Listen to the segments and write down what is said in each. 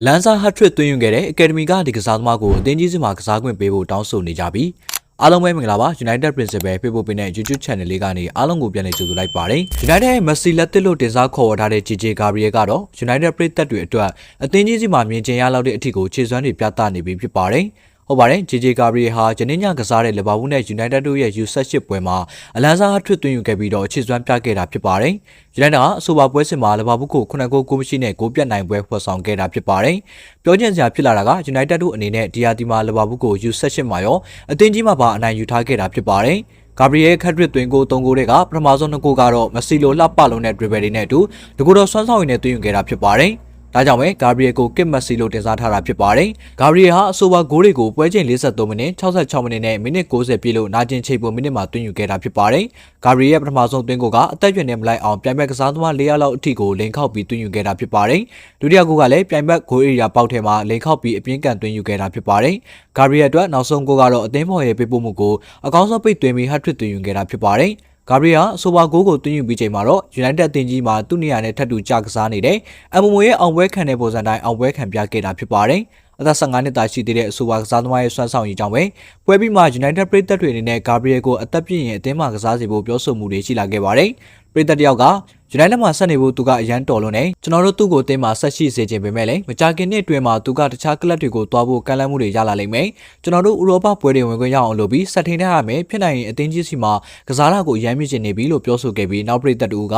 လန်ဆာဟတ်ထရစ်သွင်းယူခဲ့တဲ့အကယ်ဒမီကဒီကစားသမားကိုအသင်းကြီးစီမှာကစားခွင့်ပေးဖို့တောင်းဆိုနေကြပြီးအားလုံးပဲမင်္ဂလာပါ United Principal Facebook page နဲ့ YouTube Channel လေးကနေအားလုံးကိုပြန်လည်ကြိုဆိုလိုက်ပါတယ် United ရဲ့ Messi လက်သစ်လို့တင်စားခေါ်ဝေါ်ထားတဲ့ JJ Gabriel ကတော့ United ပရိသတ်တွေအတွက်အသင်းကြီးစီမှာမြင်ကျင်ရလောက်တဲ့အထိကိုခြေစွမ်းတွေပြသနေပြီဖြစ်ပါတယ်ဟုတ်ပါတယ် JJ Gabriel ဟာဂျနင်းညကစားတဲ့လီဗာပူးနဲ့ United တို့ရဲ့ U18 ပွဲမှာအလန်ဆာဟတ်ထရစ်သွင်းယူခဲ့ပြီးတော့ခြေစွမ်းပြခဲ့တာဖြစ်ပါတယ် United ကအဆိုပါပွဲစဉ်မှာလီဗာပူးကို9ဂိုးကိုမရှိနဲ့ဂိုးပြတ်နိုင်ပွဲဖော်ဆောင်ခဲ့တာဖြစ်ပါတယ်ပြောချင်စရာဖြစ်လာတာက United တို့အနေနဲ့ဒီယာတီမှာလီဗာပူးကို U18 မှာရောအသင်းကြီးမှာပါအနိုင်ယူထားခဲ့တာဖြစ်ပါတယ်Gabriel ခက်ရစ်သွင်းကို3ဂိုးတွေကပထမဆုံး2ဂိုးကတော့ Messi လိုလှပလုံးတဲ့ dribble တွေနဲ့အတူဒီကိုတော့စွမ်းဆောင်ရည်နဲ့သွင်းယူခဲ့တာဖြစ်ပါတယ်ဒါကြောင့်ပဲ Gabriel ကို Kit Messi လို့တင်စားထားတာဖြစ်ပါတယ်။ Gabriel ဟာအဆိုပါဂိုးတွေကိုပွဲချိန်43မိနစ်66မိနစ်နဲ့မိနစ်90ပြည့်လို့နာကျင်ချိန်ပုံမိနစ်မှာသွင်းယူခဲ့တာဖြစ်ပါတယ်။ Gabriel ရဲ့ပထမဆုံးသွင်းဂိုးကအသက်ရွယ်နဲ့မလိုက်အောင်ပြိုင်ဘက်ကစားသမား4ယောက်လောက်အထိကိုလိန်ခောက်ပြီးသွင်းယူခဲ့တာဖြစ်ပါတယ်။ဒုတိယဂိုးကလည်းပြိုင်ဘက်ဂိုးဧရိယာပေါက်ထဲမှာလိန်ခောက်ပြီးအပြင်းကန်သွင်းယူခဲ့တာဖြစ်ပါတယ်။ Gabriel အတွက်နောက်ဆုံးဂိုးကတော့အသင်းဖော်ရဲ့ပေးပို့မှုကိုအကောင်းဆုံးပိတ်သွင်းပြီး hat-trick သွင်းယူခဲ့တာဖြစ်ပါတယ်။ Gabriel အဆိုပါဂိုးကိုသွင်းယူပြီးချိန်မှာတော့ United အသင်းကြီးမှာသူ့နေရာနဲ့ထပ်တူကျကစားနေတဲ့ MMO ရဲ့အောင်ပွဲခံတဲ့ပုံစံတိုင်းအောင်ပွဲခံပြခဲ့တာဖြစ်ပါတယ်။အသက်15နှစ်သားရှိသေးတဲ့အဆိုပါကစားသမားရဲ့စွမ်းဆောင်ရည်ကြောင့်ပဲပွဲပြီးမှ United ပရိသတ်တွေအနေနဲ့ Gabriel ကိုအသက်ပြည့်ရင်အသင်းမှာကစားစီဖို့ပြောဆိုမှုတွေရှိလာခဲ့ပါတယ်။ပရိသတ်တယောက်ကUnited မှာဆက်နေဖို့သူကအရန်တော်လွန်းနေကျွန်တော်တို့သူ့ကိုအသင်းမှာဆက်ရှိစေခြင်းပေမဲ့လည်းမကြခင်နှစ်အတွင်းမှာသူကတခြားကလပ်တွေကိုတွားဖို့ကမ်းလှမ်းမှုတွေရလာလိမ့်မယ်ကျွန်တော်တို့ဥရောပပွဲတွေဝင်ခွင့်ရအောင်လုပ်ပြီးဆက်ထိန်ထားရမယ်ဖြစ်နိုင်ရင်အသင်းကြီးစီမှာကစားတာကိုအရန်မြင့်ချင်နေပြီလို့ပြောဆိုခဲ့ပြီးနောက်ပရိသတ်တူက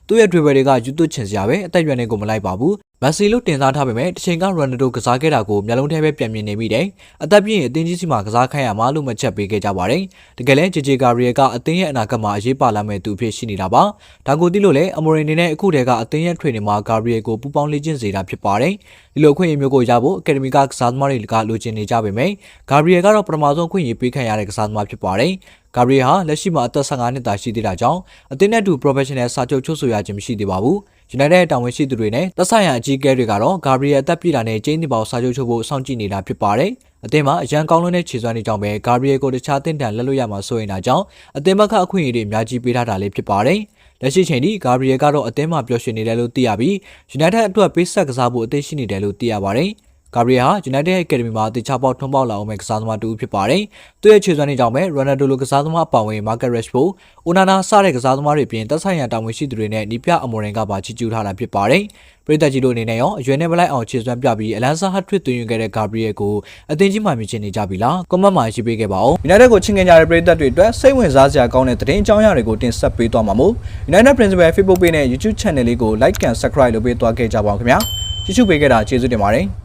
သူ့ရဲ့ dribble တွေကယူသွချင်စရာပဲအသက်ရွယ်နေကိုမလိုက်ပါဘူးMessi လို့တင်စားထားပေမဲ့တစ်ချိန်က Ronaldo ကစားခဲ့တာကိုမျက်လုံးထဲပဲပြန်မြင်နေမိတယ်အသက်ပြည့်ရင်အသင်းကြီးစီမှာကစားခိုင်းရမှာလို့မှတ်ချက်ပေးခဲ့ကြပါတယ်တကယ်လဲ JJ Gabriel ကအသင်းရဲ့အနာဂတ်မှာအရေးပါလာမဲ့သူအဖြစ်ရှိနေတာပါဒါကိုသိလို့လဲ Amorim အနေနဲ့အခုတည်းကအသင်းရဲ့ training မှာ Gabriel ကိုပူပေါင်းလေ့ကျင့်စေတာဖြစ်ပါတယ်ဒီလိုအခွင့်အရေးမျိုးကိုရဖို့ Academy ကစားသမားတွေကလိုချင်နေကြပေမဲ့ Gabriel ကတော့ပထမဆုံးခွင့်ရေးပေးခံရတဲ့ကစားသမားဖြစ်ပါတယ်Gabriel ဟာလက်ရှိမှာအသက်15နှစ်သာရှိသေးတာကြောင့်အသင်းနဲ့တူ professional စာချုပ်ချုပ်ဆိုရခြင်းမရှိသေးပါဘူး။ United ရဲ့တာဝန်ရှိသူတွေနဲ့သက်ဆိုင်ရာအကြီးအကဲတွေကတော့ Gabriel အသက်ပြည့်တာနဲ့ကျင်းနေပေါစာချုပ်ချုပ်ဖို့စောင့်ကြည့်နေတာဖြစ်ပါတယ်။အသင်းမှာအရန်ကောင်းလွန်းတဲ့ခြေစွမ်းတွေကြောင့်ပဲ Gabriel ကိုတခြားအသင်းတန်လက်လွတ်ရမှာစိုးရင်တာကြောင့်အသင်းဘက်ကအခွင့်အရေးတွေအများကြီးပေးထားတာလေးဖြစ်ပါတယ်။လက်ရှိချိန်ထိ Gabriel ကတော့အသင်းမှာပျော်ရွှင်နေတယ်လို့သိရပြီး United အတွက်ပေးဆက်ကစားဖို့အသင့်ရှိနေတယ်လို့သိရပါတယ်။ Gabriel ဟာ United ရဲ့ Academy မှာတခြားပေါက်ထွန်းပေါက်လာအောင်မဲ့ကစားသမားတူဖြစ်ပါတယ်။သူ့ရဲ့ခြေစွမ်းတွေကြောင့်ပဲ Ronaldo လိုကစားသမားအပါအဝင် Marcus Rashford, Onana စတဲ့ကစားသမားတွေပြင်သက်ဆိုင်ရာတာဝန်ရှိသူတွေနဲ့နီးပြအမော်ရင်ကပါချီးကျူးထားတာဖြစ်ပါတယ်။ပရိသတ်ကြီးတို့အနေနဲ့ရောအရွယ်နဲ့မလိုက်အောင်ခြေစွမ်းပြပြီးအလန်ဆာဟတ်ထရစ်သွင်းယူခဲ့တဲ့ Gabriel ကိုအသင်းကြီးမှမြင်ချင်နေကြပြီလား။ comment မှာရေးပေးခဲ့ပါဦး။ United ကိုချစ်ခင်ကြတဲ့ပရိသတ်တွေအတွက်စိတ်ဝင်စားစရာကောင်းတဲ့သတင်းအကြောင်းအရာတွေကိုတင်ဆက်ပေးသွားမှာမို့ United Principal Facebook page နဲ့ YouTube Channel လေးကို like and subscribe လုပ်ပေးသွားခဲ့ကြပါဦးခင်ဗျာ။ကြည့်ရှုပေးခဲ့တာကျေးဇူးတင်ပါတယ်။